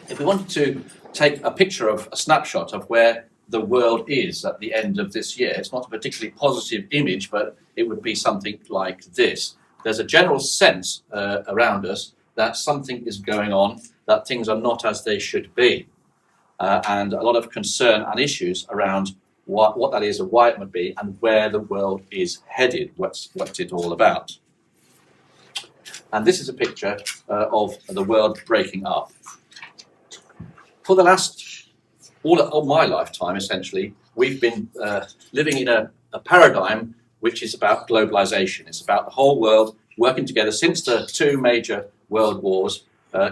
If we wanted to take a picture of a snapshot of where the world is at the end of this year, it's not a particularly positive image, but it would be something like this. There's a general sense around us that something is going on, that things are not as they should be, and a lot of concern and issues around what that is and why it would be, and where the world is headed, what's it all about. And this is a picture of the world breaking up. For the last, all of my lifetime, essentially, we've been living in a paradigm which is about globalization. It's about the whole world working together since the two major world wars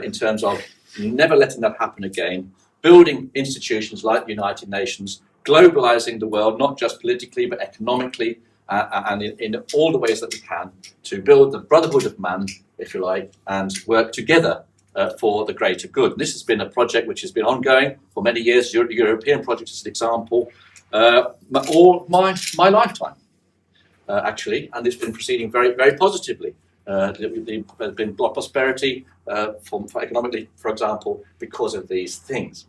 in terms of never letting that happen again, building institutions like the United Nations, globalizing the world, not just politically, but economically, and in all the ways that we can, to build the brotherhood of man, if you like, and work together for the greater good. And this has been a project which has been ongoing for many years. The European project is an example, all my lifetime, actually, and it's been proceeding very, very positively. There's been prosperity for economically, for example, because of these things.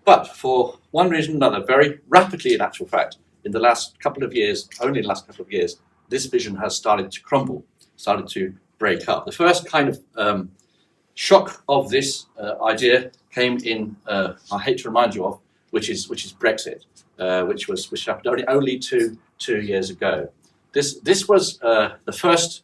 But for one reason or another, very rapidly, in actual fact, in the last couple of years, only in the last couple of years, this vision has started to crumble, started to break up. The first kind of shock of this idea came in, I hate to remind you of, which is Brexit, which happened only two years ago. This was the first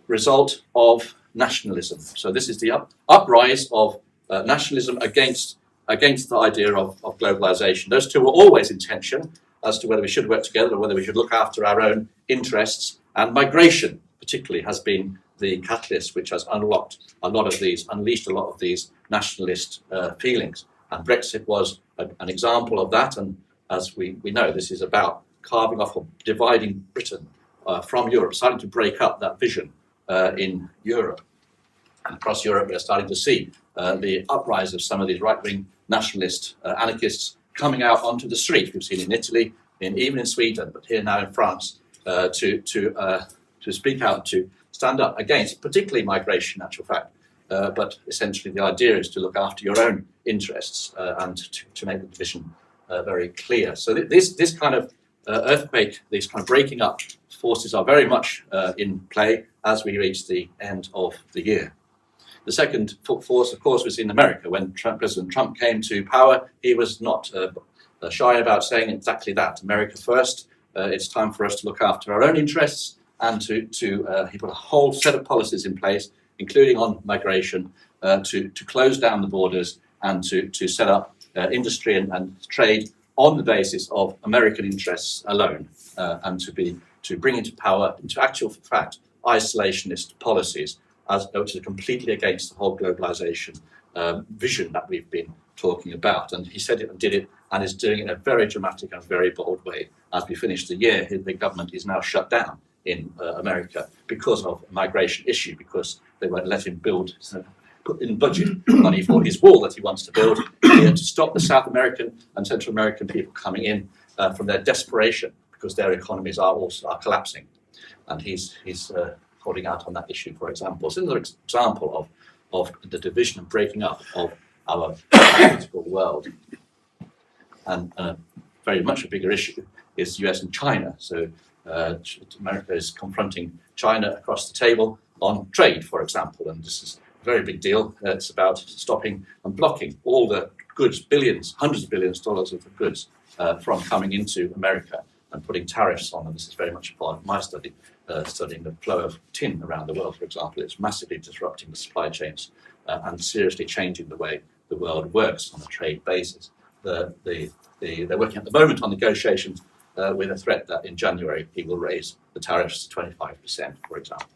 result of nationalism. So this is the uprise of nationalism against the idea of globalization. Those two were always in tension as to whether we should work together or whether we should look after our own interests. And migration, particularly, has been the catalyst which has unleashed a lot of these nationalist feelings. And Brexit was an example of that. And as we know, this is about carving off or dividing Britain from Europe, starting to break up that vision in Europe. And across Europe, we're starting to see the uprise of some of these right-wing nationalist anarchists coming out onto the street. We've seen in Italy, even in Sweden, but here now in France, to speak out, to stand up against, particularly migration, in actual fact. But essentially, the idea is to look after your own interests and to make the division very clear. So this kind of earthquake, these kind of breaking up forces are very much in play as we reach the end of the year. The second force, of course, was in America. When President Trump came to power, he was not shy about saying exactly that. America first. It's time for us to look after our own interests, and he put a whole set of policies in place, including on migration, to close down the borders and to set up industry and trade on the basis of American interests alone, and to bring into power, into actual fact, isolationist policies, which is completely against the whole globalization vision that we've been talking about. And he said it and did it, and is doing it in a very dramatic and very bold way. As we finish the year, the government is now shut down in America because of a migration issue, because they won't let him put in budget money for his wall that he wants to build here to stop the South American and Central American people coming in from their desperation, because their economies are collapsing. And he's holding out on that issue, for example. It's another example of the division and breaking up of our political world. And very much a bigger issue is US and China. So America is confronting China across the table on trade, for example, and this is a very big deal. It's about stopping and blocking all the goods, billions, hundreds of billions of dollars of the goods from coming into America, and putting tariffs on them. This is very much a part of my study, studying the flow of tin around the world, for example. It's massively disrupting the supply chains and seriously changing the way the world works on a trade basis. They're working at the moment on negotiations with a threat that in January he will raise the tariffs to 25%, for example.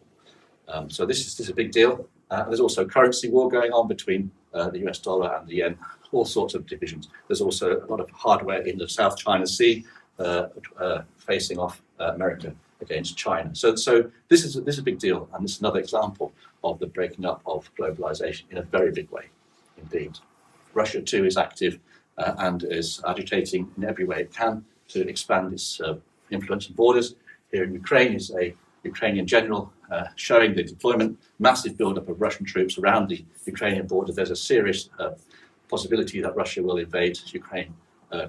So this is a big deal. There's also a currency war going on between the US dollar and the yen, all sorts of divisions. There's also a lot of hardware in the South China Sea facing off America against China. So this is a big deal, and this is another example of the breaking up of globalization in a very big way indeed. Russia too is active and is agitating in every way it can to expand its influence and borders. Here in Ukraine is a Ukrainian general showing the deployment, massive build-up of Russian troops around the Ukrainian border. There's a serious possibility that Russia will invade Ukraine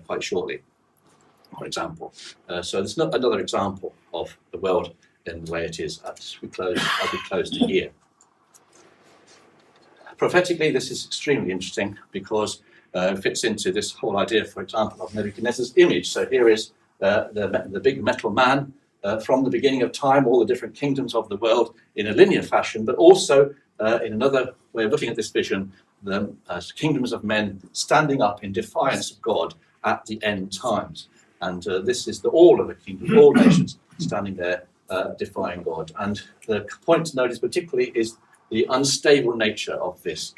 quite shortly, for example. So there's not another example of the world in the way it is as we close the year. Prophetically, this is extremely interesting because it fits into this whole idea, for example, of Nebuchadnezzar's image. So here is the big metal man from the beginning of time, all the different kingdoms of the world in a linear fashion, but also in another way of looking at this vision, the kingdoms of men standing up in defiance of God at the end times. And this is all of the kingdoms, all nations standing there defying God. And the point to notice particularly is the unstable nature of this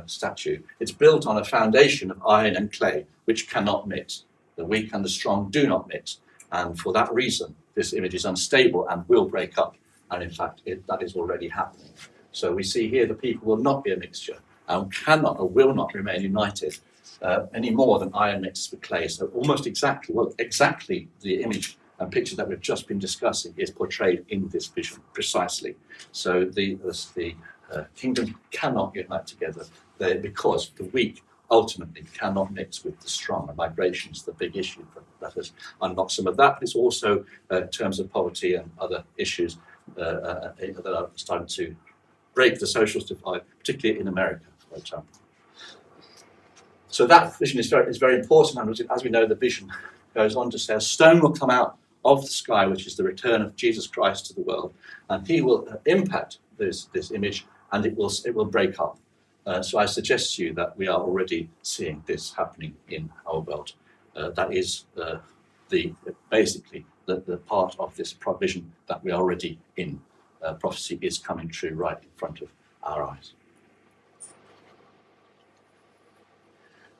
statue. It's built on a foundation of iron and clay, which cannot mix. The weak and the strong do not mix. And for that reason, this image is unstable and will break up. And in fact, that is already happening. So we see here the people will not be a mixture and cannot or will not remain united any more than iron mixes with clay. So almost exactly the image and picture that we've just been discussing is portrayed in this vision precisely. So the kingdoms cannot unite together because the weak ultimately cannot mix with the strong. And migration is the big issue that has unlocked some of that. But it's also in terms of poverty and other issues that are starting to break the social divide, particularly in America, for example. So that vision is very important. And as we know, the vision goes on to say a stone will come out of the sky, which is the return of Jesus Christ to the world, and he will impact this image, and it will break up. So I suggest to you that we are already seeing this happening in our world. That is basically the part of this provision that we are already in. Prophecy is coming true right in front of our eyes.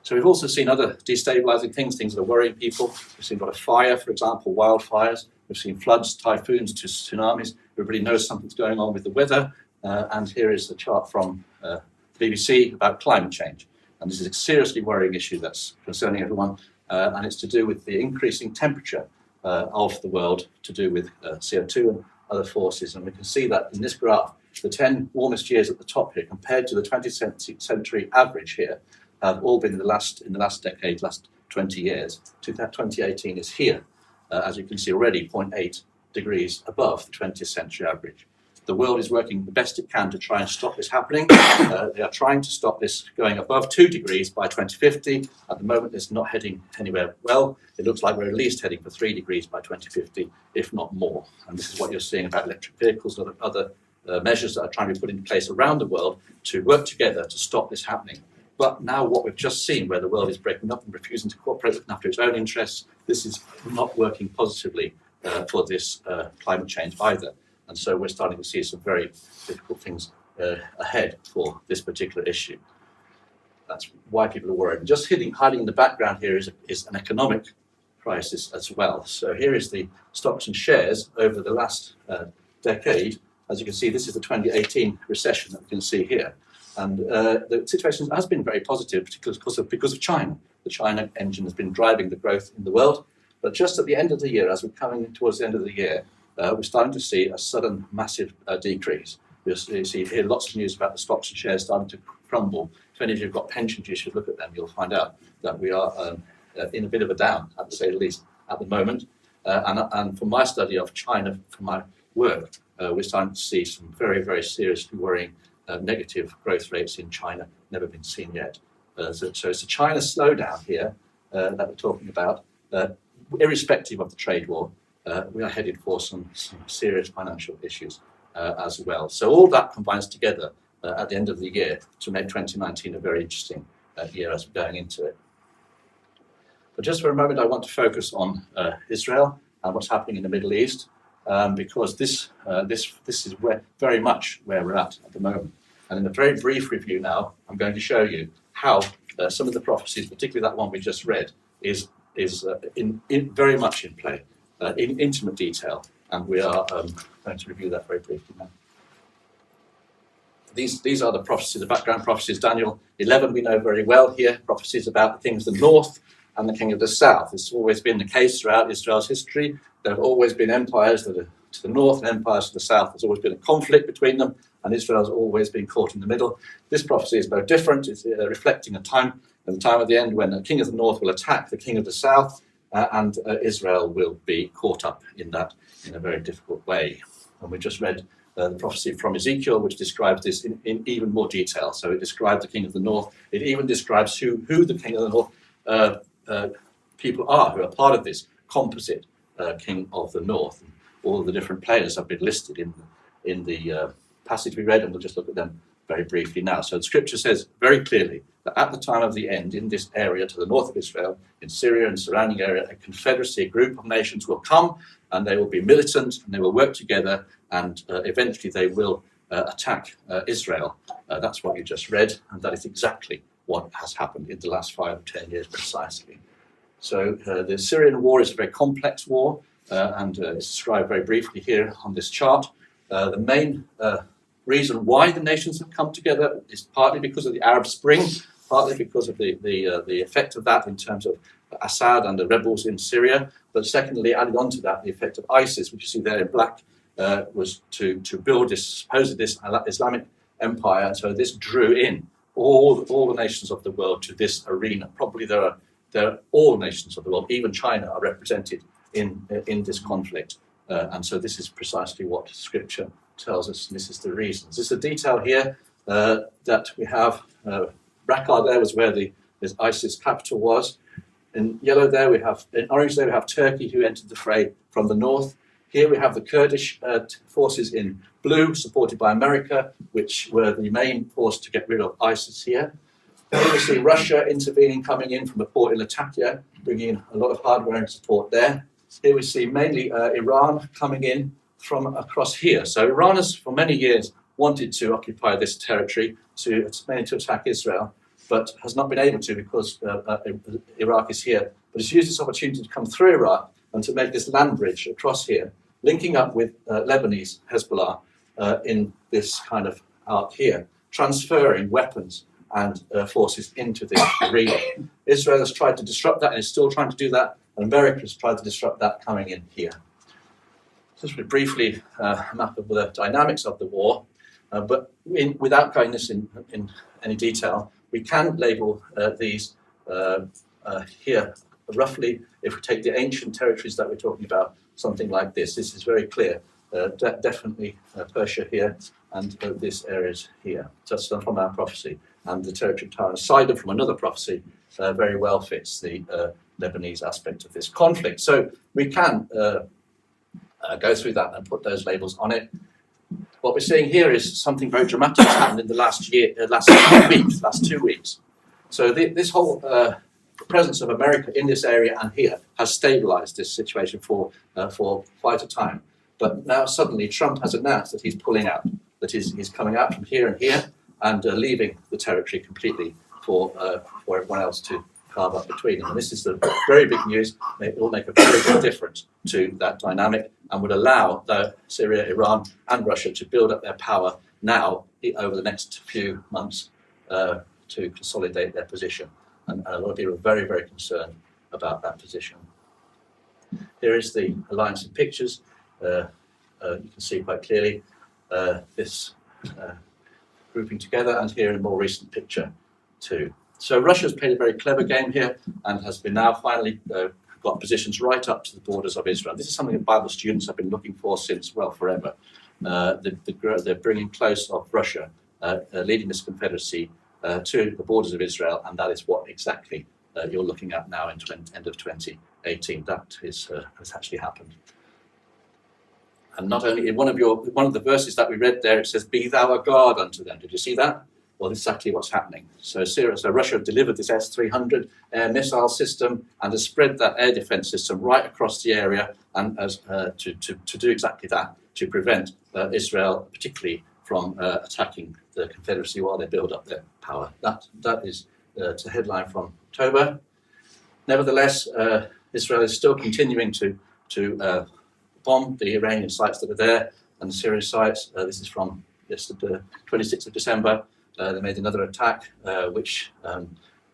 So we've also seen other destabilizing things that are worrying people. We've seen a lot of fire, for example, wildfires. We've seen floods, typhoons, to tsunamis. Everybody knows something's going on with the weather. And here is the chart from the BBC about climate change. And this is a seriously worrying issue that's concerning everyone. And it's to do with the increasing temperature of the world, to do with CO2 and other forces. And we can see that in this graph, the 10 warmest years at the top here, compared to the 20th century average here, have all been in the last decade, last 20 years. 2018 is here, as you can see already, 0.8 degrees above the 20th century average. The world is working the best it can to try and stop this happening. They are trying to stop this going above 2 degrees by 2050. At the moment, it's not heading anywhere well. It looks like we're at least heading for 3 degrees by 2050, if not more. And this is what you're seeing about electric vehicles and other measures that are trying to be put in place around the world to work together to stop this happening. But now what we've just seen, where the world is breaking up and refusing to cooperate, looking after its own interests, this is not working positively for this climate change either. And so we're starting to see some very difficult things ahead for this particular issue. That's why people are worried. Just hiding in the background here is an economic crisis as well. So here is the stocks and shares over the last decade. As you can see, this is the 2018 recession that we can see here. And the situation has been very positive, particularly because of China. The China engine has been driving the growth in the world. But just at the end of the year, as we're coming towards the end of the year, we're starting to see a sudden massive decrease. You see here lots of news about the stocks and shares starting to crumble. If any of you have got pensions, you should look at them. You'll find out that we are in a bit of a down, at the say the least, at the moment. And from my study of China, from my work, we're starting to see some very, very seriously worrying negative growth rates in China, never been seen yet. So it's a China slowdown here that we're talking about. Irrespective of the trade war, we are headed for some serious financial issues as well. So all that combines together at the end of the year to make 2019 a very interesting year as we're going into it. But just for a moment, I want to focus on Israel and what's happening in the Middle East, because this is very much where we're at the moment. And in a very brief review now, I'm going to show you how some of the prophecies, particularly that one we just read, is very much in play, in intimate detail. And we are going to review that very briefly now. These are the prophecies, the background prophecies. Daniel 11 we know very well here, prophecies about the kings of the north and the king of the south. This has always been the case throughout Israel's history. There have always been empires that have to the north and empires to the south. There's always been a conflict between them, and Israel's always been caught in the middle. This prophecy is no different. It's reflecting a time at the end when the king of the north will attack the king of the south, and Israel will be caught up in that in a very difficult way. And we just read the prophecy from Ezekiel, which describes this in even more detail. So it describes the king of the north. It even describes who the king of the north people are who are part of this composite king of the north. And all of the different players have been listed in the passage we read, and we'll just look at them very briefly now. So the scripture says very clearly that at the time of the end, in this area to the north of Israel, in Syria and surrounding area, a confederacy, a group of nations will come, and they will be militant, and they will work together, and eventually they will attack Israel. That's what you just read, and that is exactly what has happened in the last 5 or 10 years precisely. So the Syrian war is a very complex war, and it's described very briefly here on this chart. The main reason why the nations have come together is partly because of the Arab Spring, partly because of the effect of that in terms of Assad and the rebels in Syria, but secondly, added on to that, the effect of ISIS, which you see there in black, was to build this Islamic empire, and so this drew in all the nations of the world to this arena. Probably there are all nations of the world, even China, are represented in this conflict, and so this is precisely what Scripture tells us, and this is the reason. This is a detail here that we have. Raqqa there was where this ISIS capital was. In yellow there we have, in orange there we have Turkey, who entered the fray from the north. Here we have the Kurdish forces in blue, supported by America, which were the main force to get rid of ISIS here. Here we see Russia intervening, coming in from a port in Latakia, bringing in a lot of hardware and support there. Here we see mainly Iran coming in from across here. So Iran has for many years wanted to occupy this territory, mainly to attack Israel, but has not been able to because Iraq is here. But it's used this opportunity to come through Iraq and to make this land bridge across here, linking up with Lebanese Hezbollah in this kind of arc here, transferring weapons and forces into this region. Israel has tried to disrupt that and is still trying to do that, and America has tried to disrupt that coming in here. Just briefly a map of the dynamics of the war, but without going this in any detail, we can label these here roughly. If we take the ancient territories that we're talking about, something like this. This is very clear. Definitely Persia here, and this area is here. That's from our prophecy. And the territory of Tyre and Sidon from another prophecy very well fits the Lebanese aspect of this conflict. So we can go through that and put those labels on it. What we're seeing here is something very dramatic has happened in the last 2 weeks. So this whole presence of America in this area and here has stabilized this situation for quite a time. But now suddenly Trump has announced that he's pulling out, that he's coming out from here and here and leaving the territory completely for everyone else to carve up between them. And this is the very big news. It will make a very big difference to that dynamic and would allow Syria, Iran and Russia to build up their power now over the next few months to consolidate their position. And a lot of people are very, very concerned about that position. Here is the alliance in pictures. You can see quite clearly this grouping together, and here in a more recent picture too. So Russia's played a very clever game here and has been now finally got positions right up to the borders of Israel. This is something that Bible students have been looking for since, well, forever. They're bringing close of Russia, leading this confederacy to the borders of Israel, and that is what exactly you're looking at now in end of 2018. That has actually happened. And not only in one of the verses that we read there, it says, "Be thou a guard unto them." Did you see that? Well, this is exactly what's happening. So Russia delivered this S-300 air missile system and has spread that air defense system right across the area, and as to do exactly that, to prevent Israel, particularly from attacking the Confederacy while they build up their power. That is a headline from October. Nevertheless, Israel is still continuing to bomb the Iranian sites that are there and the Syrian sites. This is from the 26th of December. They made another attack, which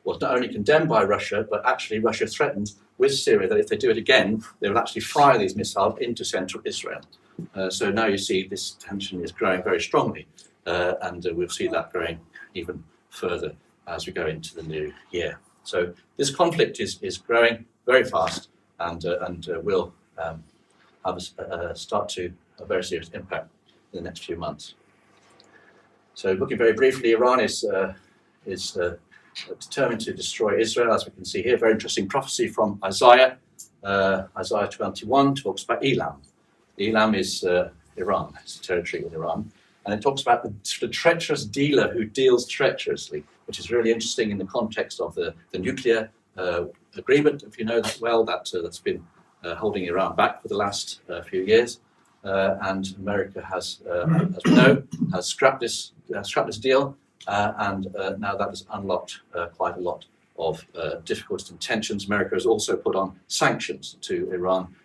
was not only condemned by Russia, but actually Russia threatened with Syria that if they do it again, they will actually fire these missiles into central Israel. So now you see this tension is growing very strongly, and we'll see that growing even further as we go into the new year. So this conflict is growing very fast and will start to have a very serious impact in the next few months. So looking very briefly, Iran is determined to destroy Israel, as we can see here. Very interesting prophecy from Isaiah. Isaiah 21 talks about Elam. Elam is Iran, it's a territory in Iran. And it talks about the treacherous dealer who deals treacherously, which is really interesting in the context of the nuclear agreement, if you know that well, that's been holding Iran back for the last few years. And America has, as we know, has scrapped this deal, and now that has unlocked quite a lot of difficulties and tensions. America has also put on sanctions to Iran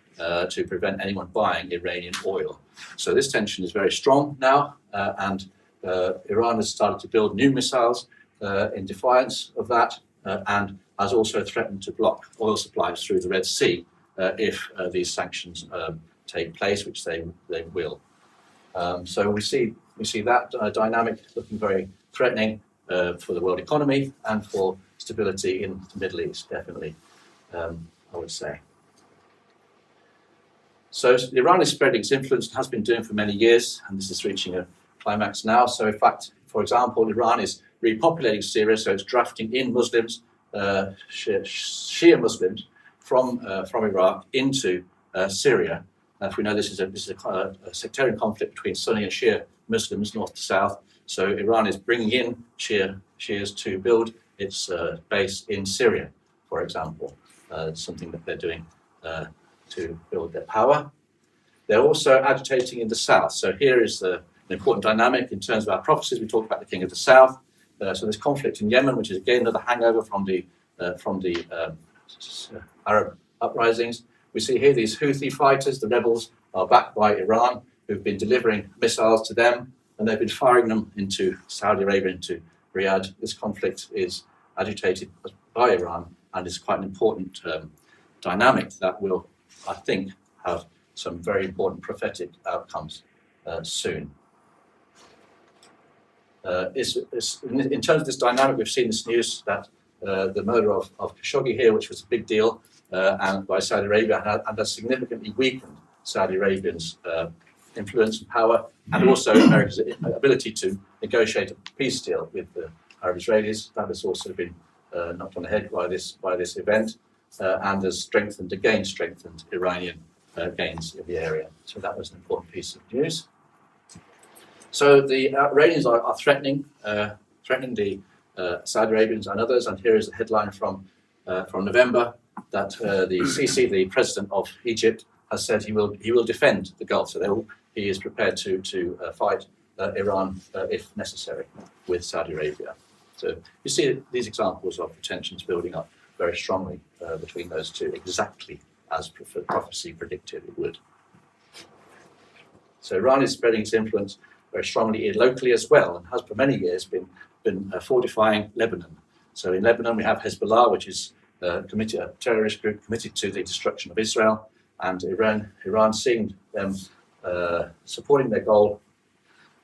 to prevent anyone buying Iranian oil. So this tension is very strong now, and Iran has started to build new missiles in defiance of that, and has also threatened to block oil supplies through the Red Sea if these sanctions take place, which they will. So we see that dynamic looking very threatening for the world economy and for stability in the Middle East, definitely, I would say. So Iran is spreading its influence and has been doing for many years, and this is reaching a climax now. So in fact, for example, Iran is repopulating Syria, so it's drafting in Muslims, Shia Muslims from Iraq into Syria. If we know this is a sectarian conflict between Sunni and Shia Muslims, north to south. So Iran is bringing in Shias to build its base in Syria, for example. Something that they're doing to build their power. They're also agitating in the south. So here is an important dynamic in terms of our prophecies. We talked about the king of the south. So this conflict in Yemen, which is again another hangover from the Arab uprisings. We see here these Houthi fighters, the rebels, are backed by Iran, who've been delivering missiles to them, and they've been firing them into Saudi Arabia, into Riyadh. This conflict is agitated by Iran and is quite an important dynamic that will, I think, have some very important prophetic outcomes soon. In terms of this dynamic, we've seen this news that the murder of Khashoggi here, which was a big deal, and by Saudi Arabia, and has significantly weakened Saudi Arabians' influence and power, and also America's ability to negotiate a peace deal with the Arab Israelis. That has also been knocked on the head by this event, and has strengthened Iranian gains in the area. So that was an important piece of news. So the Iranians are threatening the Saudi Arabians and others, and here is a headline from November that the Sisi, the president of Egypt, has said he will defend the Gulf. So he is prepared to fight Iran if necessary with Saudi Arabia. So you see these examples of the tensions building up very strongly between those two, exactly as prophecy predicted it would. So Iran is spreading its influence very strongly locally as well, and has for many years been fortifying Lebanon. So in Lebanon we have Hezbollah, which is a terrorist group committed to the destruction of Israel, and Iran seeing them supporting their goal,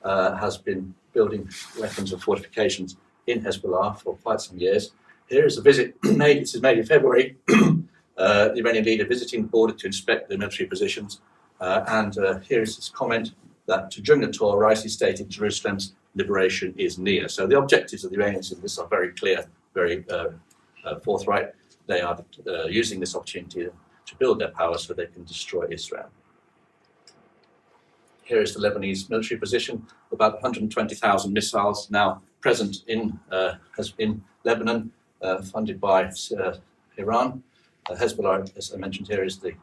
has been building weapons and fortifications in Hezbollah for quite some years. Here is a visit made, this is made in February, the Iranian leader visiting the border to inspect the military positions, and here is his comment that during the tour, Raisi stated Jerusalem's liberation is near. So the objectives of the Iranians in this are very clear, very forthright. They are using this opportunity to build their power so they can destroy Israel. Here is the Lebanese military position, about 120,000 missiles now present in Lebanon, funded by Iran. Hezbollah, as I mentioned here, is the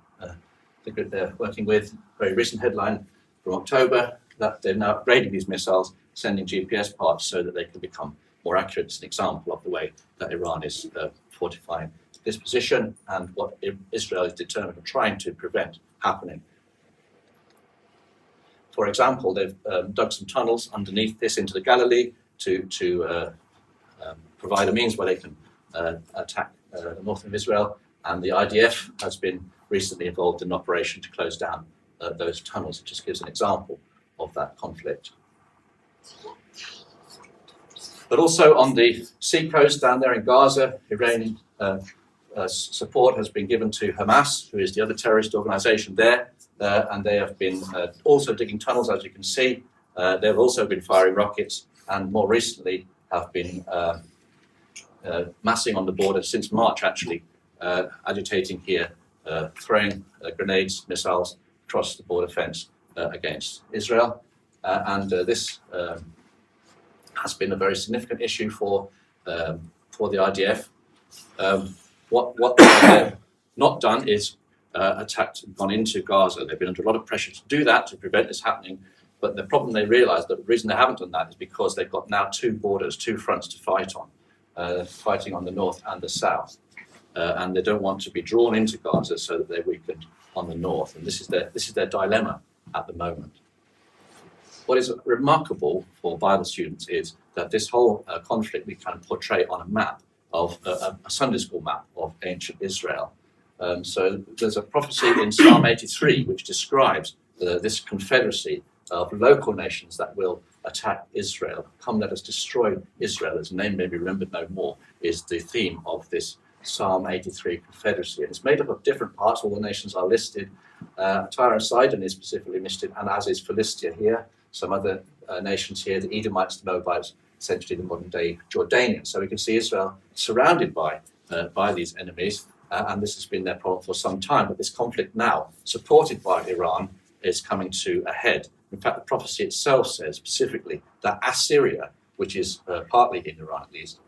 group they're working with. Very recent headline from October that they're now upgrading these missiles, sending GPS parts so that they can become more accurate. It's an example of the way that Iran is fortifying this position and what Israel is determined on trying to prevent happening. For example, they've dug some tunnels underneath this into the Galilee to provide a means where they can attack the north of Israel, and the IDF has been recently involved in an operation to close down those tunnels. It just gives an example of that conflict. But also on the seacoast down there in Gaza, Iranian support has been given to Hamas, who is the other terrorist organization there, and they have been also digging tunnels, as you can see. They've also been firing rockets, and more recently have been massing on the border since March, actually, agitating here, throwing grenades, missiles across the border fence against Israel. This has been a very significant issue for the IDF. What they've not done is attacked and gone into Gaza. They've been under a lot of pressure to do that, to prevent this happening. But the problem they realised, that the reason they haven't done that is because they've got now two borders, two fronts to fight on, fighting on the north and the south. And they don't want to be drawn into Gaza so that they're weakened on the north. And this is their dilemma at the moment. What is remarkable for Bible students is that this whole conflict we can portray on a map of a Sunday school map of ancient Israel. So there's a prophecy in Psalm 83 which describes this confederacy of local nations that will attack Israel. Come, let us destroy Israel. Its name may be remembered no more, is the theme of this Psalm 83 confederacy. And it's made up of different parts. All the nations are listed. Tyre and Sidon is specifically listed, and as is Philistia here. Some other nations here, the Edomites, the Moabites, essentially the modern-day Jordanians. So we can see Israel surrounded by these enemies, and this has been their problem for some time. But this conflict now, supported by Iran, is coming to a head. In fact, the prophecy itself says specifically that Assyria, which is partly in Iran at least,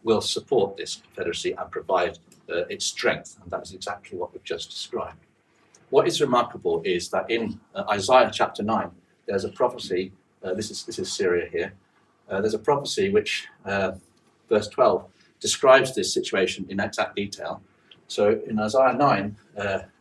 will support this confederacy and provide its strength, and that is exactly what we've just described. What is remarkable is that in Isaiah chapter 9, there's a prophecy, this is Syria here, there's a prophecy which, verse 12, describes this situation in exact detail. So in Isaiah 9,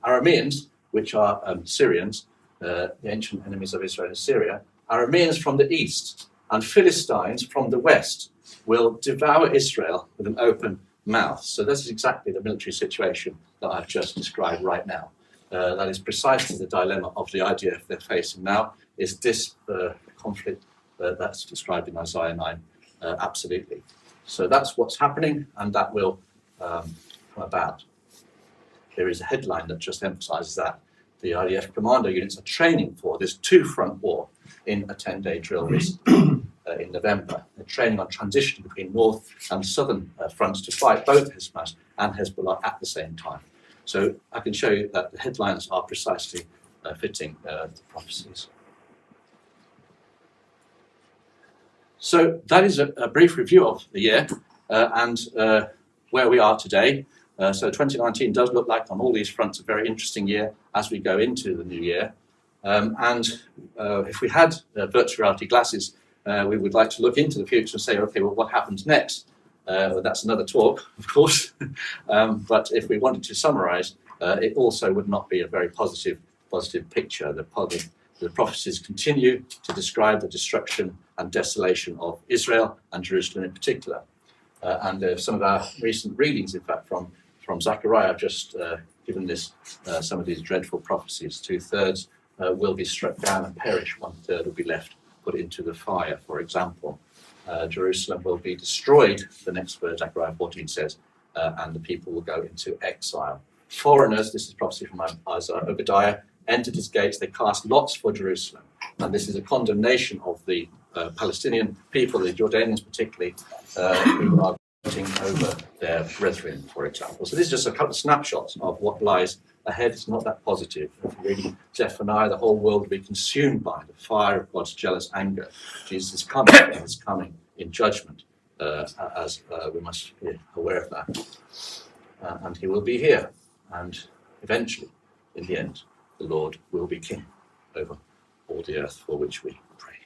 Arameans, which are Syrians, the ancient enemies of Israel and Syria, Arameans from the east and Philistines from the west will devour Israel with an open mouth. So this is exactly the military situation that I've just described right now. That is precisely the dilemma of the IDF they're facing now, is this conflict that's described in Isaiah 9, absolutely. So that's what's happening, and that will come about. There is a headline that just emphasises that. The IDF commando units are training for this two-front war in a 10-day drill recently in November. They're training on transition between north and southern fronts to fight both Hamas and Hezbollah at the same time. So I can show you that the headlines are precisely fitting the prophecies. So that is a brief review of the year and where we are today. So 2019 does look like on all these fronts a very interesting year as we go into the new year. If we had virtual reality glasses, we would like to look into the future and say, okay, well, what happens next? Well, that's another talk, of course. But if we wanted to summarize, it also would not be a very positive picture. The prophecies continue to describe the destruction and desolation of Israel and Jerusalem in particular. And some of our recent readings, in fact, from Zechariah, have just given this some of these dreadful prophecies. 2/3 will be struck down and perish. 1/3 will be left, put into the fire, for example. Jerusalem will be destroyed, the next verse, Zechariah 14 says, and the people will go into exile. Foreigners, this is prophecy from Isaiah, Obadiah, entered his gates, they cast lots for Jerusalem. And this is a condemnation of the Palestinian people, the Jordanians particularly, who are voting over their brethren, for example. So this is just a couple of snapshots of what lies ahead. It's not that positive. If you're reading Zephaniah, the whole world will be consumed by the fire of God's jealous anger. Jesus is coming, and he's coming in judgment, as we must be aware of that. And he will be here, and eventually, in the end, the Lord will be king over all the earth for which we pray.